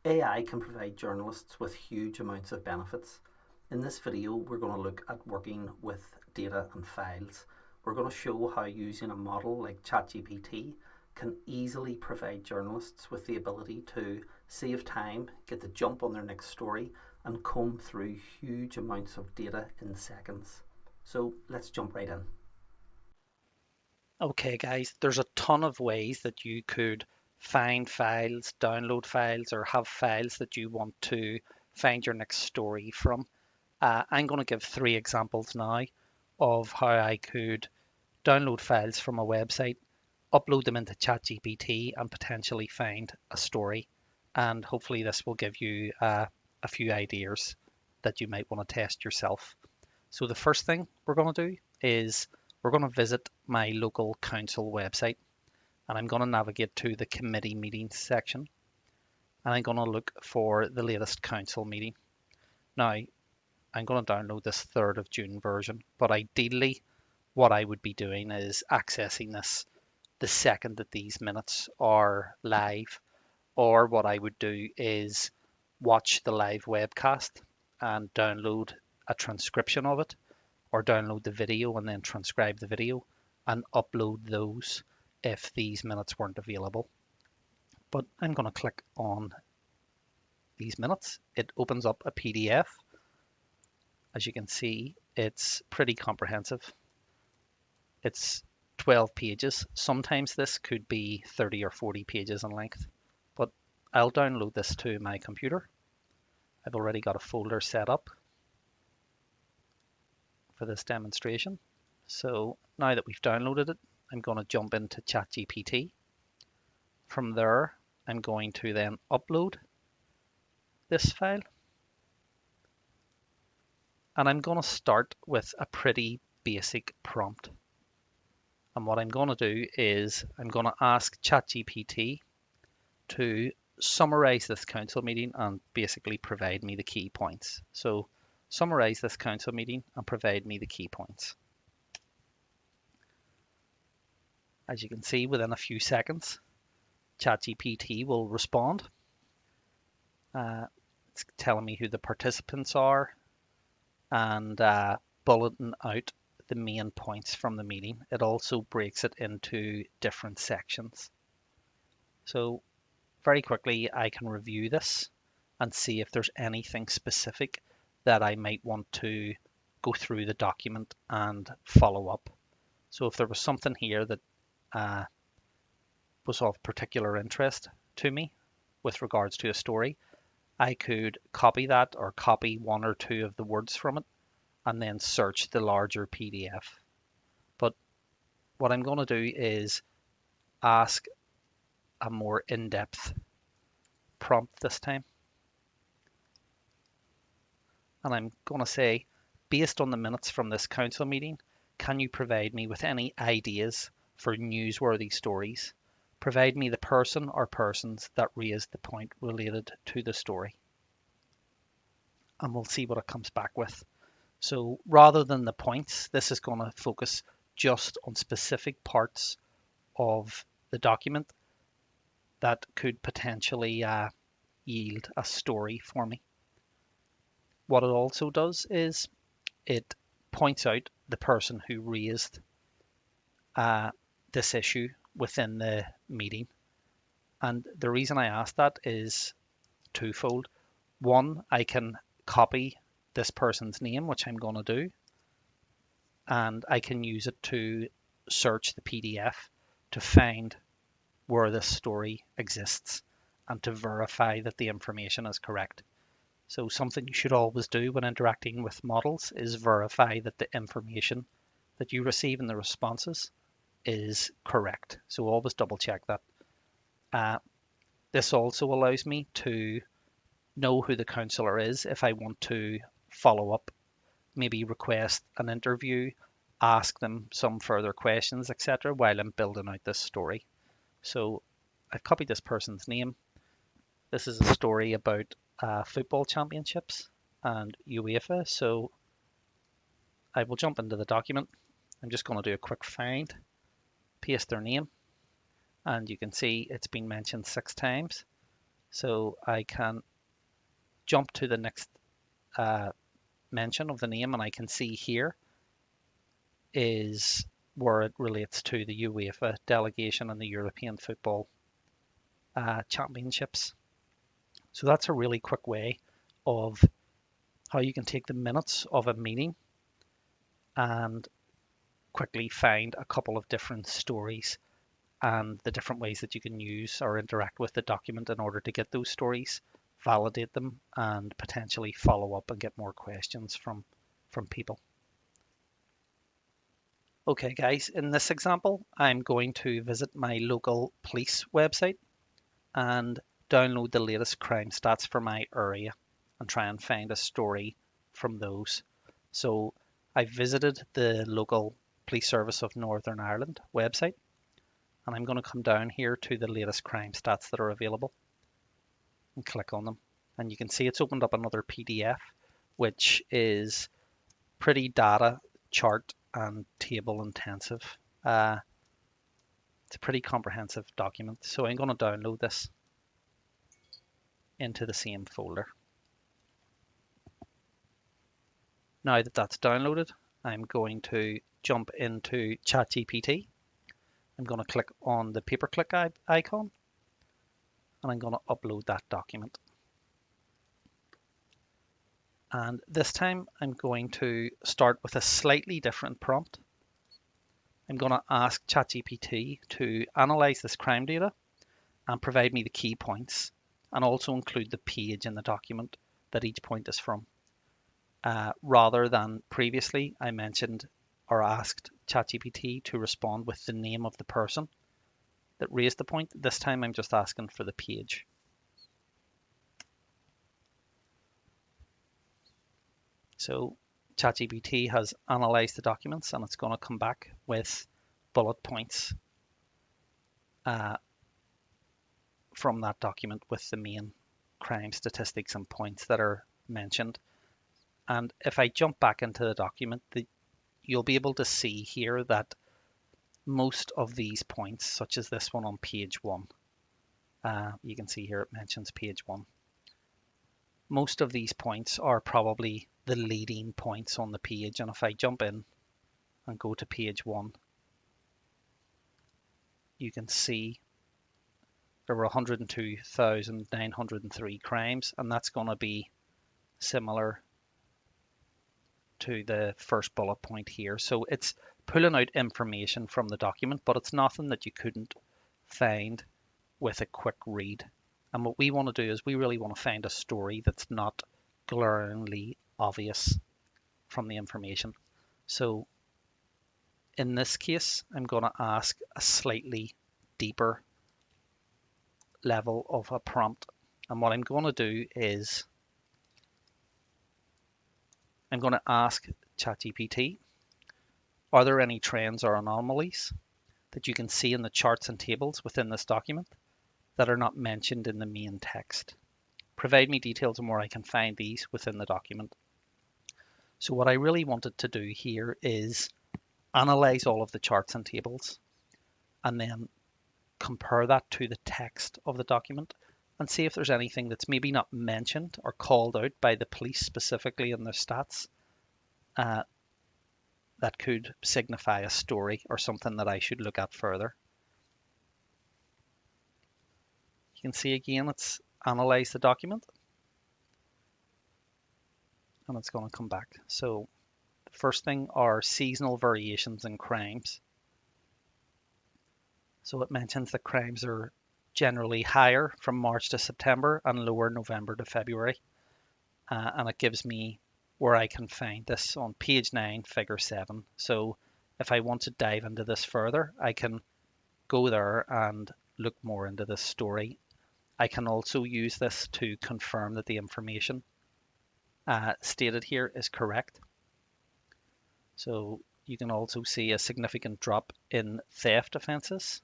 AI can provide journalists with huge amounts of benefits. In this video, we're going to look at working with data and files. We're going to show how using a model like ChatGPT can easily provide journalists with the ability to save time, get the jump on their next story, and comb through huge amounts of data in seconds. So let's jump right in. Okay, guys, there's a ton of ways that you could find files, download files, or have files that you want to find your next story from. I'm going to give three examples now of how I could download files from a website, upload them into ChatGPT, and potentially find a story. And hopefully, this will give you a few ideas that you might want to test yourself. So, the first thing we're going to do is we're going to visit my local council website, and I'm going to navigate to the committee meetings section, and I'm going to look for the latest council meeting. Now, I'm going to download this 3rd of June version, but ideally what I would be doing is accessing this the second that these minutes are live, or what I would do is watch the live webcast and download a transcription of it, or download the video and then transcribe the video and upload those if these minutes weren't available. But I'm going to click on these minutes. It opens up a PDF. As you can see, it's pretty comprehensive. It's 12 pages. Sometimes this could be 30 or 40 pages in length, but I'll download this to my computer. I've already got a folder set up for this demonstration. So now that we've downloaded it, I'm going to jump into ChatGPT. From there, I'm going to then upload this file. And I'm going to start with a pretty basic prompt. And what I'm going to do is I'm going to ask ChatGPT to summarize this council meeting and basically provide me the key points. So summarize this council meeting and provide me the key points. As you can see, within a few seconds, ChatGPT will respond. It's telling me who the participants are and bulleting out the main points from the meeting. It also breaks it into different sections. So very quickly, I can review this and see if there's anything specific that I might want to go through the document and follow up. So if there was something here that was of particular interest to me with regards to a story, I could copy that or copy one or two of the words from it and then search the larger PDF. But what I'm going to do is ask a more in-depth prompt this time. And I'm going to say, based on the minutes from this council meeting, can you provide me with any ideas for newsworthy stories? Provide me the person or persons that raised the point related to the story. And we'll see what it comes back with. So rather than the points, this is going to focus just on specific parts of the document that could potentially yield a story for me. What it also does is it points out the person who raised this issue within the meeting. And the reason I asked that is twofold. One, I can copy this person's name, which I'm going to do, and I can use it to search the PDF to find where this story exists and to verify that the information is correct. So something you should always do when interacting with models is verify that the information that you receive in the responses is correct. So always double check that. This also allows me to know who the councillor is if I want to follow up, maybe request an interview, ask them some further questions, etc., while I'm building out this story. So I've copied this person's name. This is a story about football championships and UEFA. So I will jump into the document. I'm just going to do a quick find, paste their name, and you can see it's been mentioned 6 times. So I can jump to the next mention of the name, and I can see here is where it relates to the UEFA delegation and the European Football Championships. So that's a really quick way of how you can take the minutes of a meeting and quickly find a couple of different stories and the different ways that you can use or interact with the document in order to get those stories, validate them, and potentially follow up and get more questions from people. Okay guys, in this example, I'm going to visit my local police website and download the latest crime stats for my area and try and find a story from those. So I visited the local Police Service of Northern Ireland website, and I'm going to come down here to the latest crime stats that are available and click on them. And you can see it's opened up another PDF, which is pretty data, chart, and table intensive. It's a pretty comprehensive document. So I'm going to download this into the same folder. Now that that's downloaded, I'm going to jump into ChatGPT. I'm going to click on the paperclip icon, and I'm going to upload that document. And this time I'm going to start with a slightly different prompt. I'm going to ask ChatGPT to analyze this crime data and provide me the key points, and also include the page in the document that each point is from. Rather than previously, I mentioned or asked ChatGPT to respond with the name of the person that raised the point. This time I'm just asking for the page. So ChatGPT has analyzed the documents, and it's going to come back with bullet points from that document with the main crime statistics and points that are mentioned. And if I jump back into the document, you'll be able to see here that most of these points, such as this one on page 1, you can see here it mentions page 1. Most of these points are probably the leading points on the page, and if I jump in and go to page 1, you can see there were 102,903 crimes, and that's going to be similar to the first bullet point here. So it's pulling out information from the document, but it's nothing that you couldn't find with a quick read. And what we want to do is we really want to find a story that's not glaringly obvious from the information. So in this case, I'm going to ask a slightly deeper level of a prompt. And what I'm going to do is I'm going to ask ChatGPT, are there any trends or anomalies that you can see in the charts and tables within this document that are not mentioned in the main text? Provide me details on where I can find these within the document. So what I really wanted to do here is analyze all of the charts and tables and then compare that to the text of the document and see if there's anything that's maybe not mentioned or called out by the police specifically in their stats that could signify a story or something that I should look at further. You can see again, it's analyze the document and it's going to come back. So the first thing are seasonal variations in crimes. So it mentions that crimes are generally higher from March to September and lower November to February. And it gives me where I can find this on page 9, figure 7. So if I want to dive into this further, I can go there and look more into this story. I can also use this to confirm that the information stated here is correct. So you can also see a significant drop in theft offences.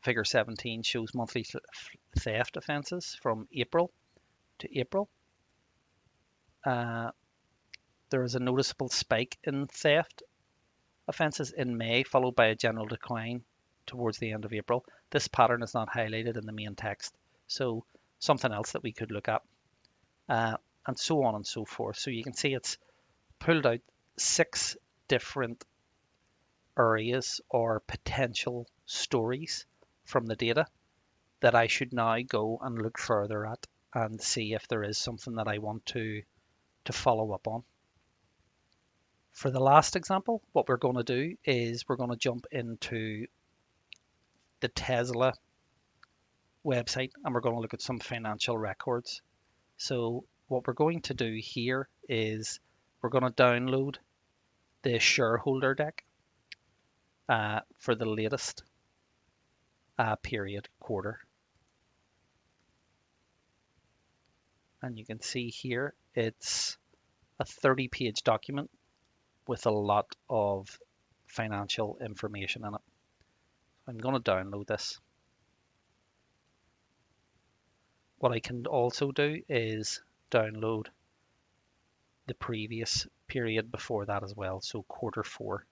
Figure 17 shows monthly theft offences from April to April. There is a noticeable spike in theft offences in May, followed by a general decline towards the end of April. this pattern is not highlighted in the main text. So something else that we could look at, and so on and so forth. So you can see it's pulled out 6 different areas or potential stories from the data that I should now go and look further at and see if there is something that I want to follow up on. For the last example, what we're going to do is we're going to jump into the Tesla website and we're going to look at some financial records. So what we're going to do here is we're going to download the shareholder deck for the latest period quarter. And you can see here it's a 30-page document with a lot of financial information in it. I'm going to download this. What I can also do is download the previous period before that as well, so quarter 4.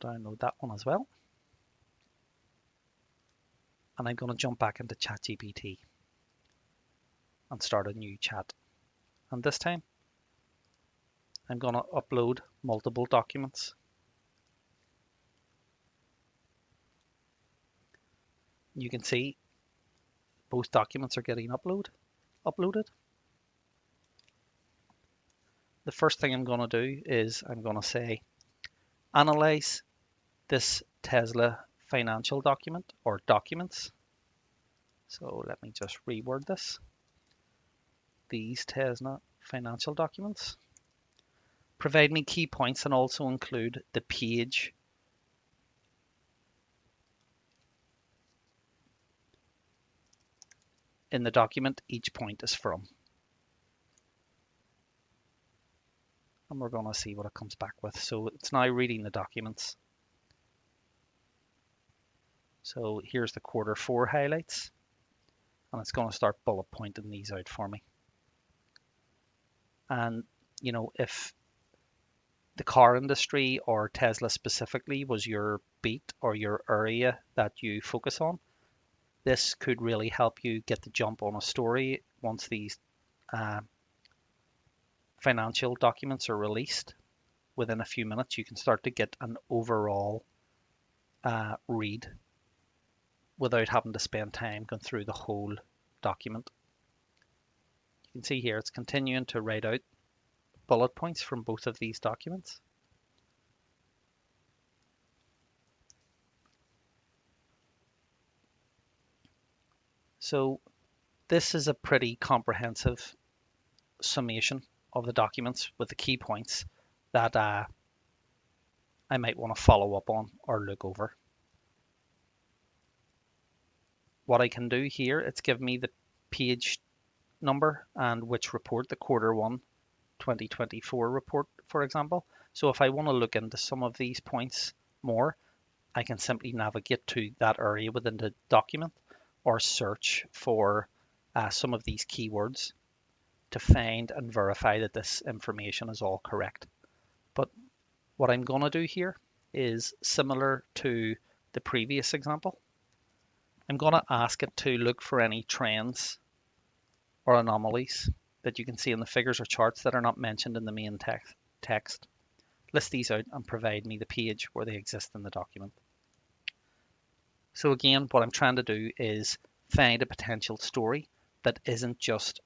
I'll download that one as well. And I'm going to jump back into ChatGPT and start a new chat. And this time, I'm going to upload multiple documents. You can see both documents are getting uploaded. The first thing I'm going to do is I'm going to say, analyze this Tesla financial document or documents. So let me just reword this. These Tesla financial documents. Provide me key points and also include the page in the document each point is from. And we're going to see what it comes back with. So it's now reading the documents. So here's the quarter 4 highlights. And it's going to start bullet pointing these out for me. And, you know, if the car industry or Tesla specifically was your beat or your area that you focus on, this could really help you get the jump on a story once these financial documents are released. Within a few minutes, you can start to get an overall read without having to spend time going through the whole document. You can see here it's continuing to write out bullet points from both of these documents. So this is a pretty comprehensive summation of the documents with the key points that I might want to follow up on or look over. What I can do here, it's give me the page number and which report, the quarter 1 2024 report, for example. So if I want to look into some of these points more, I can simply navigate to that area within the document or search for some of these keywords to find and verify that this information is all correct. But what I'm going to do here is similar to the previous example. I'm going to ask it to look for any trends or anomalies that you can see in the figures or charts that are not mentioned in the main text. List these out and provide me the page where they exist in the document. So again, what I'm trying to do is find a potential story that isn't just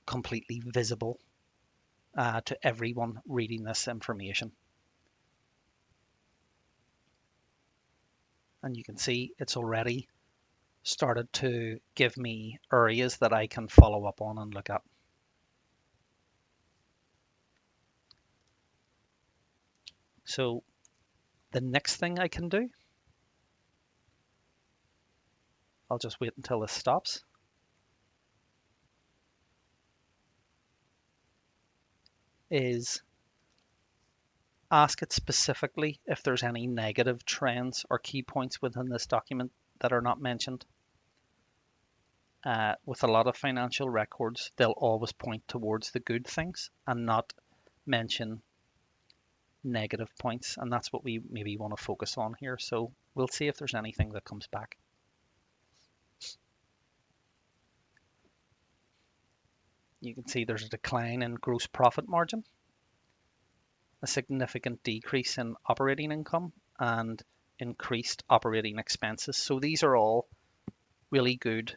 completely visible to everyone reading this information. And you can see it's already started to give me areas that I can follow up on and look at. So the next thing I can do, I'll just wait until this stops. Is ask it specifically if there's any negative trends or key points within this document that are not mentioned. With a lot of financial records, they'll always point towards the good things and not mention negative points, and that's what we maybe want to focus on here. So we'll see if there's anything that comes back. You can see there's a decline in gross profit margin, a significant decrease in operating income, and increased operating expenses. So these are all really good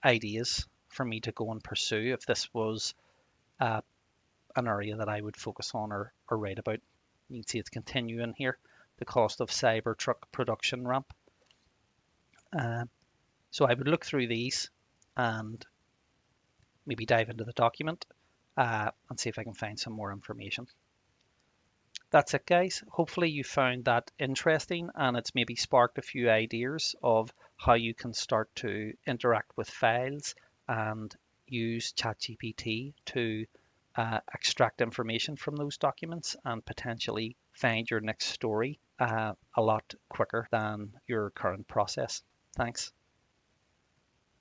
ideas for me to go and pursue if this was an area that I would focus on or write about. You can see it's continuing here. The cost of Cybertruck production ramp. So I would look through these and maybe dive into the document and see if I can find some more information. That's it, guys. Hopefully you found that interesting and it's maybe sparked a few ideas of how you can start to interact with files and use ChatGPT to extract information from those documents and potentially find your next story a lot quicker than your current process. Thanks.